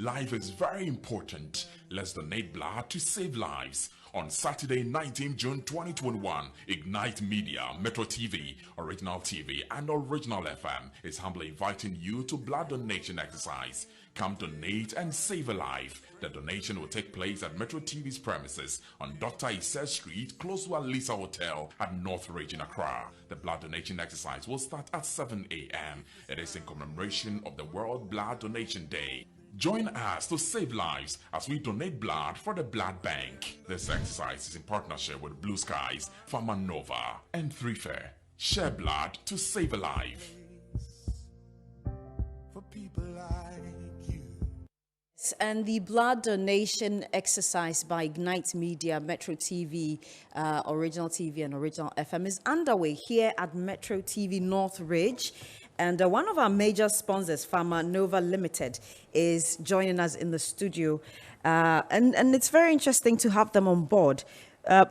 Life is very important. Let's donate blood to save lives. On Saturday, 19 June 2021, Ignite Media, Metro TV, Original TV, and Original FM is humbly inviting you to blood donation exercise. Come donate and save a life. The donation will take place at Metro TV's premises on Dr. Issa Street, close to Alisa Hotel at North Ridge in Accra. The blood donation exercise will start at 7 a.m. It is in commemoration of the World Blood Donation Day. Join us to save lives as we donate blood for the blood bank. This exercise is in partnership with Blue Skies, Pharmanova, and Threefair. Share blood to save a life. For people like you. And the blood donation exercise by Ignite Media, Metro TV, Original TV, and Original FM is underway here at Metro TV North Ridge. And one of our major sponsors, Pharmanova Limited, is joining us in the studio. And it's very interesting to have them on board.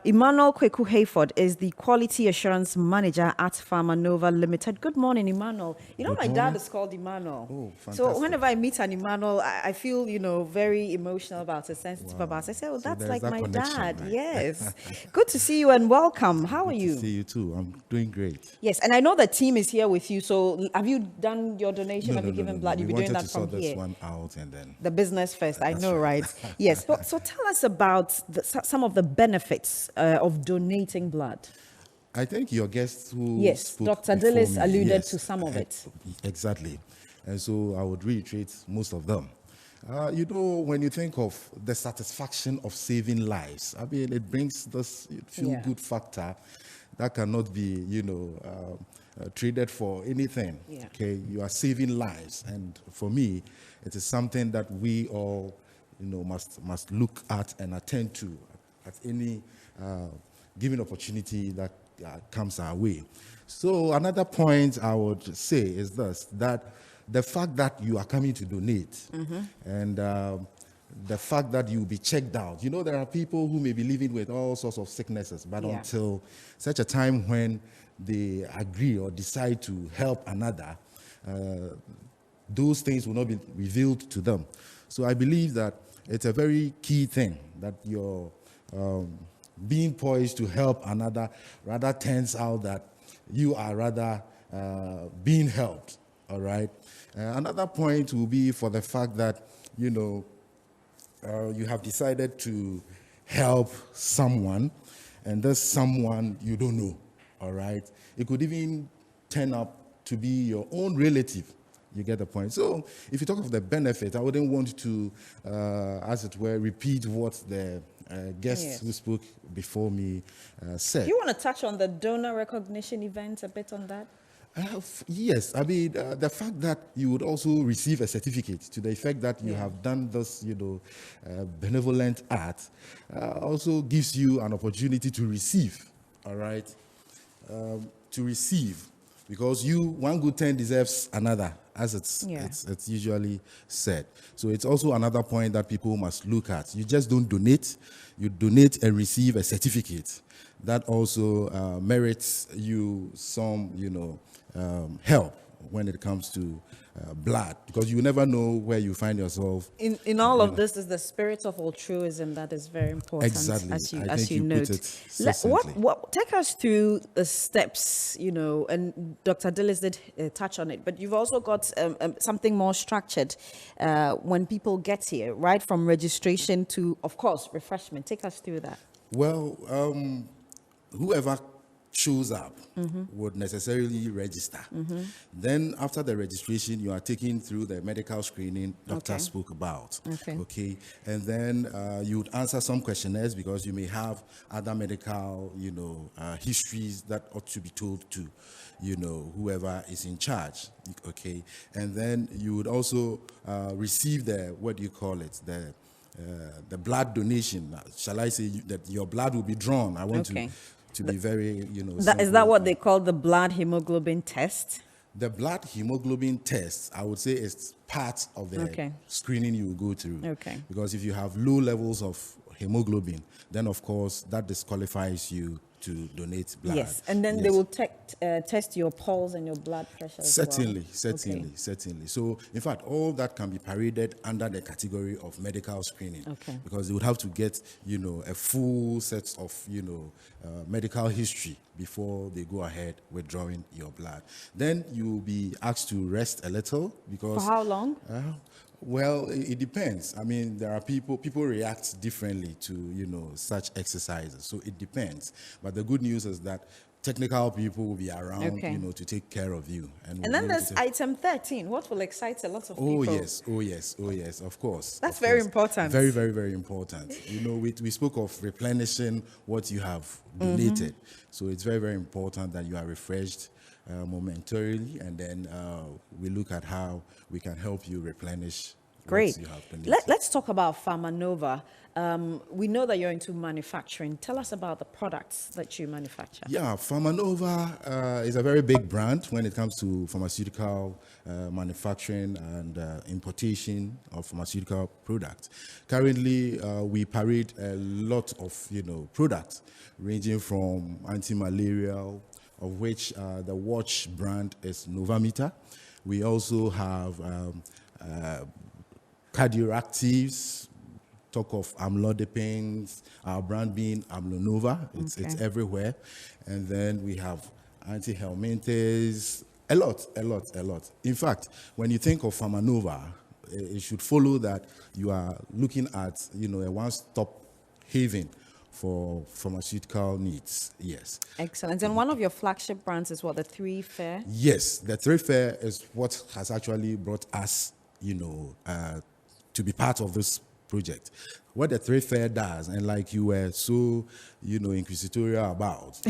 Emmanuel Kweku Hayford is the Quality Assurance Manager at Pharmanova Limited. Good morning, Emmanuel. You know, my dad is called Emmanuel. Oh, fantastic. So whenever I meet an Emmanuel, I feel, very emotional about it, sensitive about it. I say, oh, that's like my dad. Right? Yes. Good to see you and welcome. How are you? Good to see you too. I'm doing great. Yes, and I know the team is here with you. So have you done your donation? Have you given blood? You'll be doing that from here. We wanted to sort this one out and then... The business first, I know, right? Yes. So tell us about some of the benefits of donating blood. I think your guest who Dr. Dillis alluded to some of it. Exactly. And so I would reiterate most of them. When you think of the satisfaction of saving lives, I mean, it brings this feel-good factor that cannot be, traded for anything. Yeah. Okay, you are saving lives. And for me, it is something that we all, must look at and attend to at any given opportunity that comes our way. So another point I would say is this, that the fact that you are coming to donate and the fact that you'll be checked out. There are people who may be living with all sorts of sicknesses, but until such a time when they agree or decide to help another, those things will not be revealed to them. So I believe that it's a very key thing that you're being poised to help another rather turns out that you are rather being helped, all right? Another point will be for the fact that, you have decided to help someone, and this someone you don't know, all right? It could even turn up to be your own relative. You get the point. So if you talk of the benefit, I wouldn't want to, as it were, repeat what the guests who spoke before me said. You want to touch on the donor recognition event a bit on that? Yes. I mean, the fact that you would also receive a certificate to the effect that you have done this, benevolent act also gives you an opportunity to receive, all right? To receive. Because one good turn deserves another, as it's usually said. So it's also another point that people must look at. You just don't donate. You donate and receive a certificate. That also merits you some, help when it comes to blood, because you never know where you find yourself. In all of this is the spirit of altruism that is very important. Exactly. As you note. Take us through the steps, and Dr. Dillis did touch on it, but you've also got something more structured when people get here, right? From registration to, of course, refreshment. Take us through that. Well, whoever shows up would necessarily register. Then after the registration, you are taken through the medical screening doctor spoke about. Okay. And then you would answer some questionnaires because you may have other medical, histories that ought to be told to, whoever is in charge. Okay. And then you would also receive the blood donation. Shall I say that your blood will be drawn? I want to be very, Is that what they call the blood hemoglobin test? The blood hemoglobin test, I would say, is part of the screening you will go through. Okay. Because if you have low levels of hemoglobin, then of course that disqualifies you to donate blood. Yes, and then they will test your pulse and your blood pressure as Certainly, well. certainly. So, in fact, all that can be paraded under the category of medical screening. Okay. Because they would have to get, a full set of, medical history before they go ahead with drawing your blood. Then you'll be asked to rest a little because... For how long? Well, it depends. I mean, there are people react differently to, such exercises. So it depends. But the good news is that technical people will be around, to take care of you. And then there's item 13. What will excite a lot of people? Oh, yes, of course. That's very important. Very, very, very important. We spoke of replenishing what you have donated. So it's very, very important that you are refreshed momentarily, and then we look at how we can help you replenish Great. what you have donated. Let's talk about Pharmanova. We know that you're into manufacturing. Tell us about the products that you manufacture. Yeah, Pharmanova is a very big brand when it comes to pharmaceutical manufacturing and importation of pharmaceutical products. Currently, we parade a lot of products ranging from anti-malarial, of which the watch brand is Novameter. We also have cardioactives, talk of amlodipines, our brand being Amlonova. It's everywhere. And then we have anti-helminthes, a lot. In fact, when you think of Pharmanova, it should follow that you are looking at, a one-stop haven for pharmaceutical needs. Yes. Excellent. And one of your flagship brands is what, the 3 Fair? Yes, the 3 Fair is what has actually brought us, to be part of this project. What the 3 Fair does, and like you were so, inquisitorial about,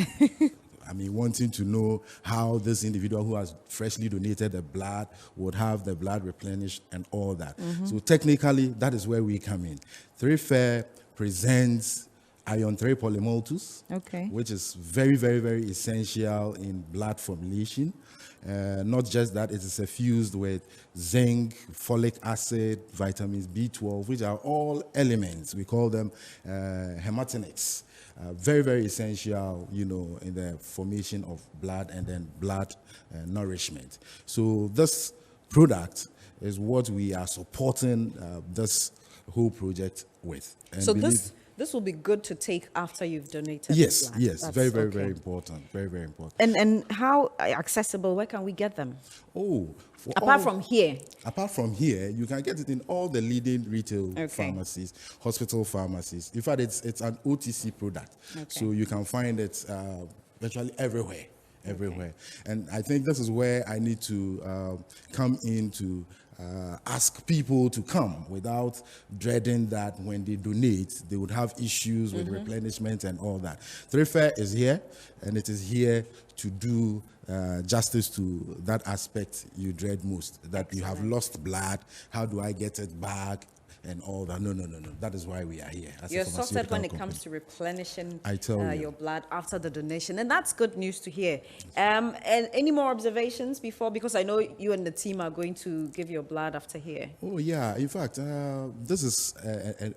I mean, wanting to know how this individual who has freshly donated the blood would have the blood replenished and all that. So technically, that is where we come in. 3 Fair presents iron 3 polymaltose, which is very, very, very essential in blood formulation. Not just that, it is infused with zinc, folic acid, vitamins B12, which are all elements. We call them hematinics. Very, very essential, in the formation of blood and then blood nourishment. So this product is what we are supporting this whole project with. And so this will be good to take after you've donated. Yes, the blood. yes, That's very, very, very important. Very, very important. And how accessible? Where can we get them? Apart from here, you can get it in all the leading retail pharmacies, hospital pharmacies. In fact, it's an OTC product, so you can find it virtually everywhere. And I think this is where I need to come in to ask people to come without dreading that when they donate, they would have issues with replenishment and all that. 3 Fair is here, and it is here to do justice to that aspect you dread most, that you have lost blood, how do I get it back? And all that. No. That is why we are here. You're sorted when it comes to replenishing your blood after the donation. And that's good news to hear. And any more observations before? Because I know you and the team are going to give your blood after here. Oh, yeah. In fact, this is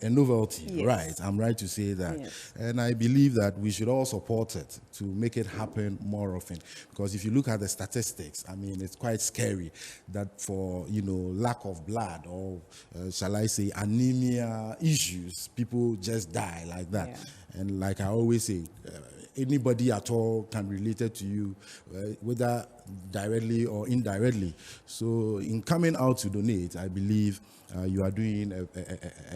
a novelty, right? I'm right to say that. Yes. And I believe that we should all support it to make it happen more often. Because if you look at the statistics, I mean, it's quite scary that for, lack of blood or, shall I say, anemia issues, people just die like that. And like I always say, anybody at all can relate it to you, whether directly or indirectly. So in coming out to donate, I believe you are doing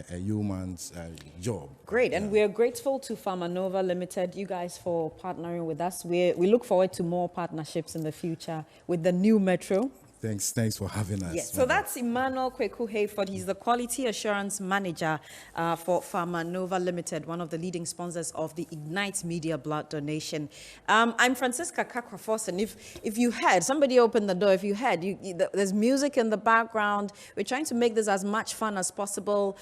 a human's job. Great, and we are grateful to Pharmanova Limited, you guys, for partnering with us. We look forward to more partnerships in the future with the new Metro. Thanks for having us. Yes, so that's Emmanuel Kweku Hayford. He's the Quality Assurance Manager for Pharmanova Limited, one of the leading sponsors of the Ignite Media Blood Donation. I'm Francisca Kakwafos, and if you heard, somebody opened the door, if you heard, there's music in the background. We're trying to make this as much fun as possible,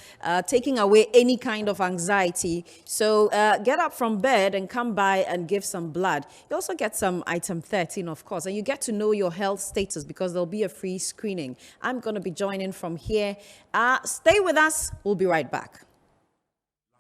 taking away any kind of anxiety. So get up from bed and come by and give some blood. You also get some item 13, of course, and you get to know your health status because there'll be a free screening. I'm going to be joining from here. Stay with us. We'll be right back.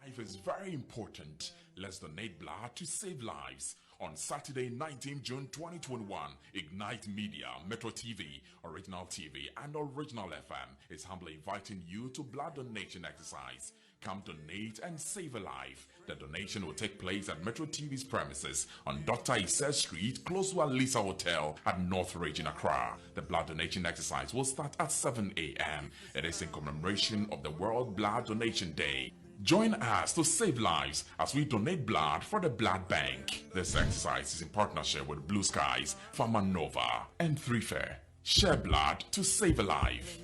Life is very important. Let's donate blood to save lives. On Saturday, 19 June 2021, Ignite Media, Metro TV, Original TV, and Original FM is humbly inviting you to blood donation exercise. Come donate and save a life. The donation will take place at Metro TV's premises on Dr. Issa Street, close to Alisa Hotel at North Ridge in Accra. The blood donation exercise will start at 7 a.m. It is in commemoration of the World Blood Donation Day. Join us to save lives as we donate blood for the blood bank. This exercise is in partnership with Blue Skies, Pharmanova, and 3Fair. Share blood to save a life.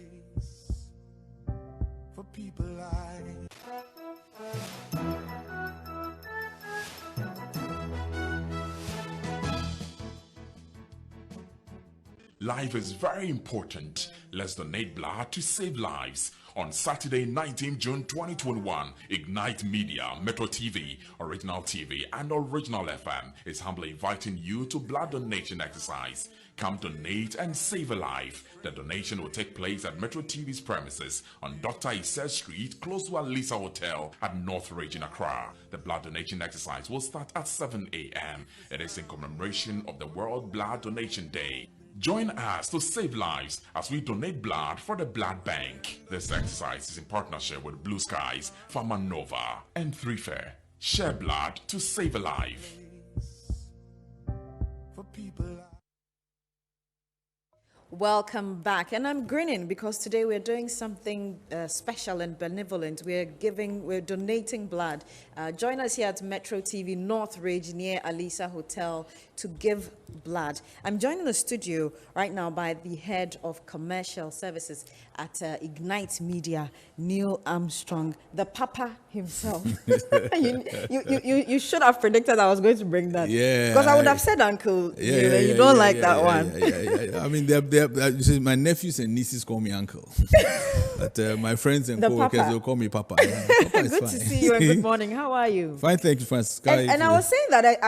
For people like Life is very important. Let's donate blood to save lives. On Saturday, 19 June 2021, Ignite Media, Metro TV, Original TV, and Original FM is humbly inviting you to blood donation exercise. Come donate and save a life. The donation will take place at Metro TV's premises on Dr. Issa Street, close to Alisa Hotel at North Ridge in Accra. The blood donation exercise will start at 7 a.m. It is in commemoration of the World Blood Donation Day. Join us to save lives as we donate blood for the blood bank. This exercise is in partnership with Blue Skies, Pharmanova, and 3Fair. Share blood to save a life. for people like Welcome back, and I'm grinning because today we're doing something special and benevolent. We're donating blood. Join us here at Metro TV North Ridge near Alisa Hotel to give blood. I'm joined in the studio right now by the head of commercial services at Ignite Media, Neil Armstrong, the Papa himself. You should have predicted I was going to bring that. Yeah, because I would have said Uncle. You don't like that one. I mean, you see, my nephews and nieces call me uncle, but my friends and The co-workers Papa. will call me Papa. Yeah, Papa is Good fine. to see you and good morning. How are you? Fine, thank you, Francis. And I was saying that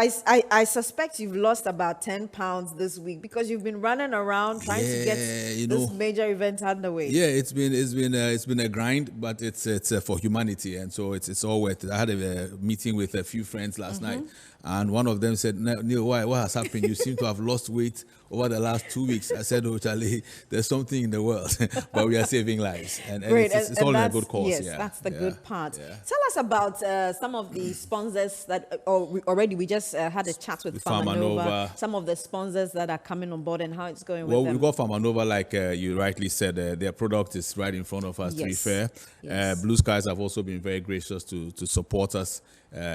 I suspect you've lost about 10 pounds this week because you've been running around trying to get this major event underway. Yeah, it's been a grind, but it's for humanity, and so it's all worth it. I had a meeting with a few friends last night, and one of them said, "Neil, what has happened? You seem to have lost weight over the last 2 weeks." I said, "Oh, Charlie, there's something in the world, but we are saving lives, and Great. it's all in a that's- good cause." Yes, Yeah, that's the good part. yeah. Tell us about some of the sponsors that we just had a chat with Pharmanova. Pharmanova. Some of the sponsors that are coming on board and how it's going Well, with them. we got Pharmanova, like you rightly said, their product is right in front of us, to be Yes. fair. Yes. Blue Skies have also been very gracious to support us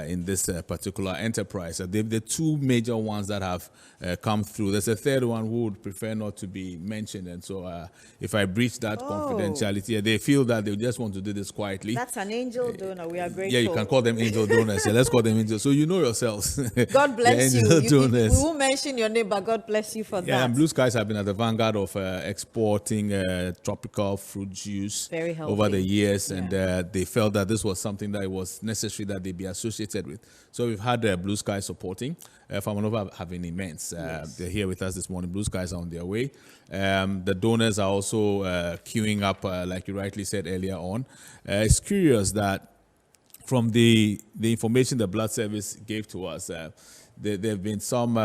in this particular enterprise. They're the two major ones that have come through. There's a third one who would prefer not to be mentioned, and so if I breach that confidentiality, they feel that they just want to do this quietly. That's an angel donor. We are grateful. Yeah, you can call them angel donors. Yeah, let's call them angels. So you know yourselves. God bless They're you. angel We donors. won't mention your name, but God bless you for Yeah, that. and Blue Skies have been at the vanguard of exporting tropical fruit juice Very healthy. over the years, Yeah. and they felt that this was something that was necessary that they be associated with. So we've had Blue Skies supporting. Pharmanova have been immense. They're here with us this morning. Blue Skies are on their way. The donors are also queuing up, like you rightly said earlier on. It's curious that from the information the blood service gave to us, there have been some,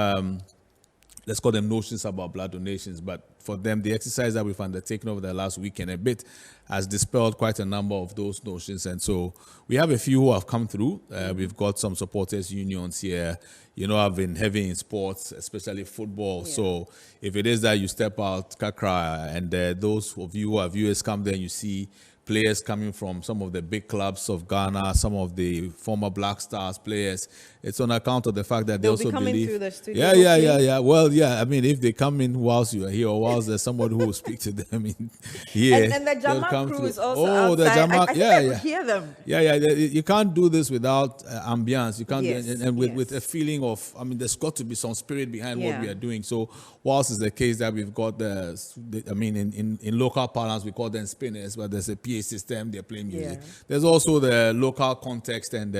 let's call them notions about blood donations, but for them, the exercise that we've undertaken over the last week and a bit has dispelled quite a number of those notions. And so we have a few who have come through. We've got some supporters unions here. You know, I've been heavy in sports, especially football. Yeah. So if it is that you step out, Kakra, and those of you who are viewers come there and you see players coming from some of the big clubs of Ghana, some of the former Black Stars players. It's on account of the fact that They'll they be also coming believe. through the studio, Yeah. hopefully. Well, yeah. I mean, if they come in whilst you are here, or whilst there's somebody who will speak to them in here, And the they'll Jama come crew through. is also Oh, the outside. Jama, I think yeah, I could yeah. hear them. Yeah. You can't do this without ambience. You can't, Yes, and with yes. a feeling of, I mean, there's got to be some spirit behind Yeah. what we are doing. So, whilst it's the case that we've got in local parlance we call them spinners, but there's a PA PA system, they're playing music. Yeah. There's also the local context, and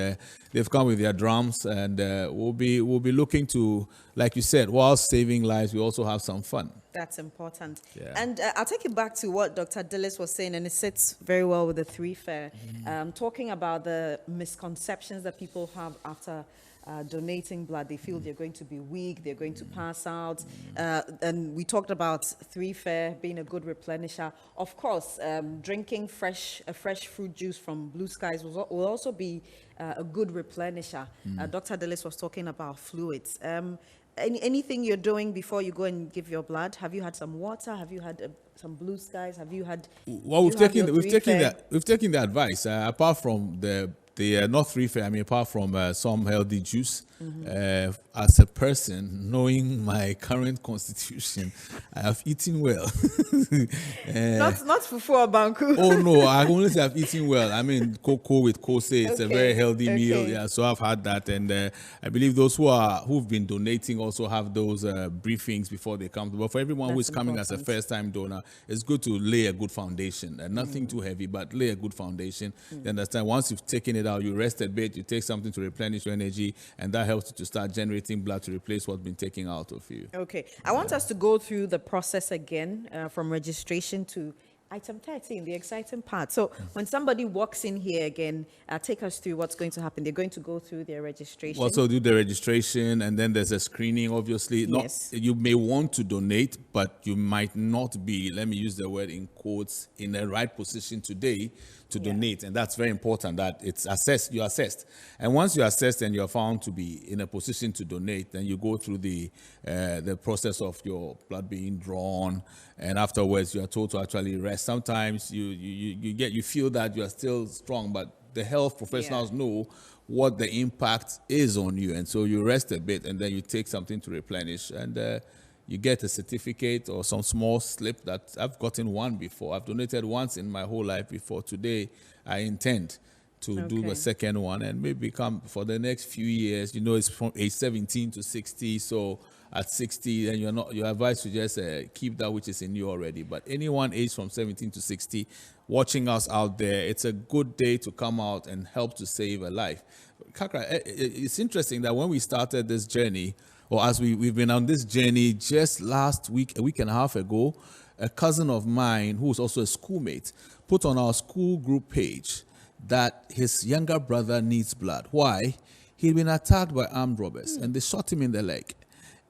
they've come with their drums, and we'll be looking to, like you said, while saving lives, we also have some fun. That's important. Yeah. And I'll take it back to what Dr. Dillis was saying, and it sits very well with the 3 Fair, talking about the misconceptions that people have after donating blood. They feel they're going to be weak, they're going to pass out. And we talked about 3 Fair being a good replenisher. Of course, drinking a fresh fruit juice from Blue Skies will also be a good replenisher. Dr. Dillis was talking about fluids. Anything you're doing before you go and give your blood? Have you had some water? Have you had some Blue Skies? Have you had? Well, we've taken the advice. Apart from the not 3 Fair, I mean, apart from some healthy juice, as a person, knowing my current constitution, I have eaten well. Not fufu or banku. Oh no, I only say I've eaten well. I mean, cocoa with kose, it's a very healthy meal. Yeah, so I've had that, and I believe those who've been donating also have those briefings before they come. But for everyone who is coming as a first-time donor, it's good to lay a good foundation. Nothing too heavy, but lay a good foundation. You understand? Once you've taken it out, you rest a bit, you take something to replenish your energy, and that helps you to start generating blood to replace what's been taken out of you. Okay. I want us to go through the process again, from registration to item 13, the exciting part. So when somebody walks in here again, take us through what's going to happen. They're going to go through their registration. Also do the registration, and then there's a screening, obviously. Yes. You may want to donate, but you might not be, let me use the word in quotes, in the right position today to donate. And that's very important, that it's assessed, you're assessed. And once you're assessed and you're found to be in a position to donate, then you go through the process of your blood being drawn, and afterwards you are told to actually rest. Sometimes you feel that you are still strong, but the health professionals know what the impact is on you, and so you rest a bit, and then you take something to replenish, and you get a certificate or some small slip. That I've gotten one before. I've donated once in my whole life before. Today, I intend to do the second one, and maybe come for the next few years. You know, it's from age 17 to 60. So at 60, then you're advised to just keep that which is in you already. But anyone aged from 17 to 60, watching us out there, it's a good day to come out and help to save a life. Kakra, it's interesting that when we started this journey, or as we've been on this journey, just last week, a week and a half ago, a cousin of mine, who is also a schoolmate, put on our school group page that his younger brother needs blood. Why? He'd been attacked by armed robbers, and they shot him in the leg.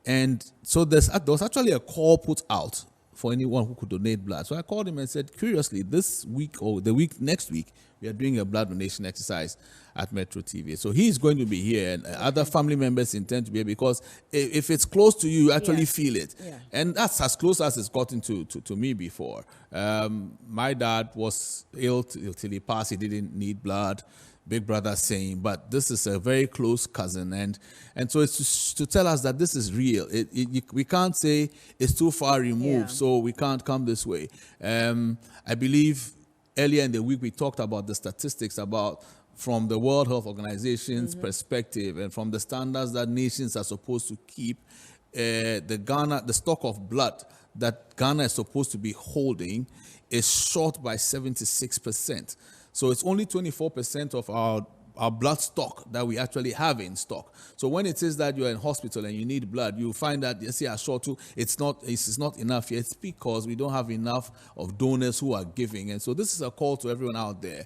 And so there was actually a call put out for anyone who could donate blood. So I called him and said, curiously, this week or next week, we are doing a blood donation exercise at Metro TV. So he's going to be here, and other family members intend to be here, because if it's close to you, you actually feel it. Yeah. And that's as close as it's gotten to me before. My dad was ill till he passed. He didn't need blood. Big brother saying, but this is a very close cousin, and so it's to tell us that this is real. We can't say it's too far removed, so we can't come this way. I believe earlier in the week we talked about the statistics about, from the World Health Organization's perspective, and from the standards that nations are supposed to keep, the stock of blood that Ghana is supposed to be holding is short by 76%. So it's only 24% of our blood stock that we actually have in stock. So when it says that you're in hospital and you need blood, you find that, yes, yeah, sure too, it's not enough yet. It's because we don't have enough of donors who are giving. And so this is a call to everyone out there.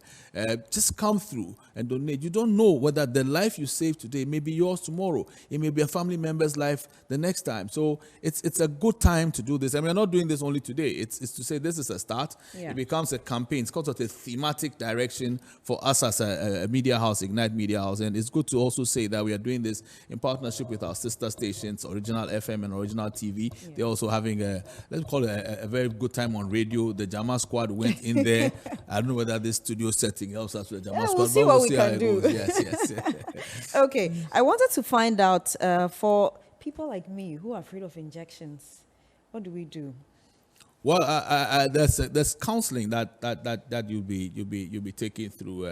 Just come through and donate. You don't know whether the life you save today may be yours tomorrow. It may be a family member's life the next time. So it's a good time to do this. And we're not doing this only today. It's to say this is a start. Yeah. It becomes a campaign. It's called a thematic direction for us as a media house, Ignite Media House. And it's good to also say that we are doing this in partnership with our sister stations, Original FM and Original TV. Yeah. They're also having let's call it a very good time on radio. The Jama Squad went in there. I don't know whether this studio setting helps us with the Jama Squad. We'll see what we can do. Yes. Okay. I wanted to find out, for people like me who are afraid of injections, what do we do? Well, there's counseling that you'll be taking through.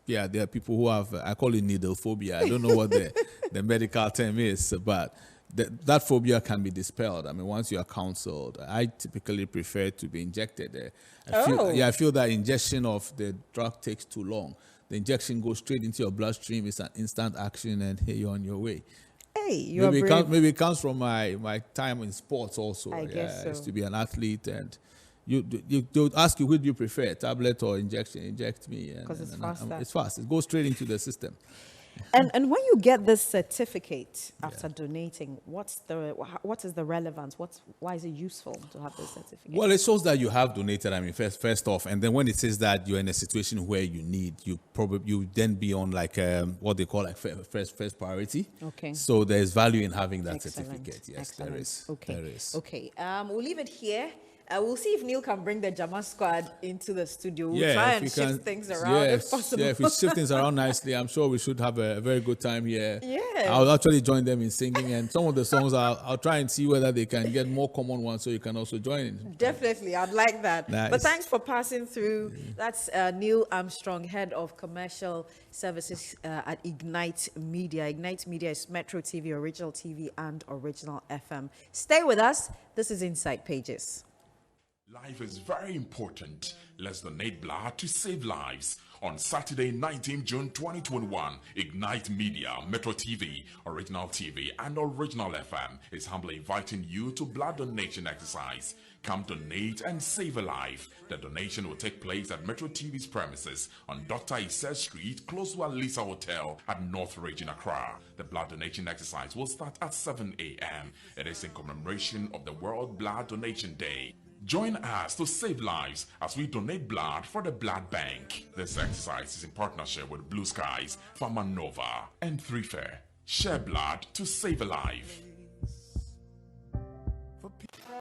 There are people who have, I call it needle phobia. I don't know what the medical term is, but that phobia can be dispelled. I mean, once you are counseled, I typically prefer to be injected. I feel that injection of the drug takes too long. The injection goes straight into your bloodstream. It's an instant action, and hey, you're on your way. Hey, maybe it comes from my time in sports also. I guess so. I used to be an athlete, and they'll ask you, who do you prefer, tablet or injection? Inject me. Because it's faster. It's fast. It goes straight into the system. And when you get this certificate after donating, what is the relevance? Why is it useful to have this certificate? Well, it shows that you have donated. I mean, first off, and then when it says that you're in a situation where you need, you then be on like what they call like first priority. Okay. So there's value in having that Excellent. certificate. Yes, Excellent. there is. Okay. There is. Okay. We'll leave it here. We'll see if Neil can bring the Jama squad into the studio. We'll try and shift things around if possible. Yeah, if we shift things around nicely, I'm sure we should have a very good time here. Yeah. I'll actually join them in singing, and some of the songs I'll try and see whether they can get more common ones so you can also join in. Definitely, I'd like that. Nice. But thanks for passing through. That's Neil Armstrong, Head of Commercial Services at Ignite Media. Ignite Media is Metro TV, Original TV, and Original FM. Stay with us. This is Inside Pages. Life is very important. Let's donate blood to save lives. On Saturday, 19 June 2021, Ignite Media, Metro TV, Original TV, and Original FM is humbly inviting you to blood donation exercise. Come donate and save a life. The donation will take place at Metro TV's premises on Dr. Issa Street, close to Alisa Hotel at North Ridge in Accra. The blood donation exercise will start at 7 a.m. It is in commemoration of the World Blood Donation Day. Join us to save lives as we donate blood for the blood bank. This exercise is in partnership with Blue Skies, Pharmanova, and 3Fair. Share blood to save a life.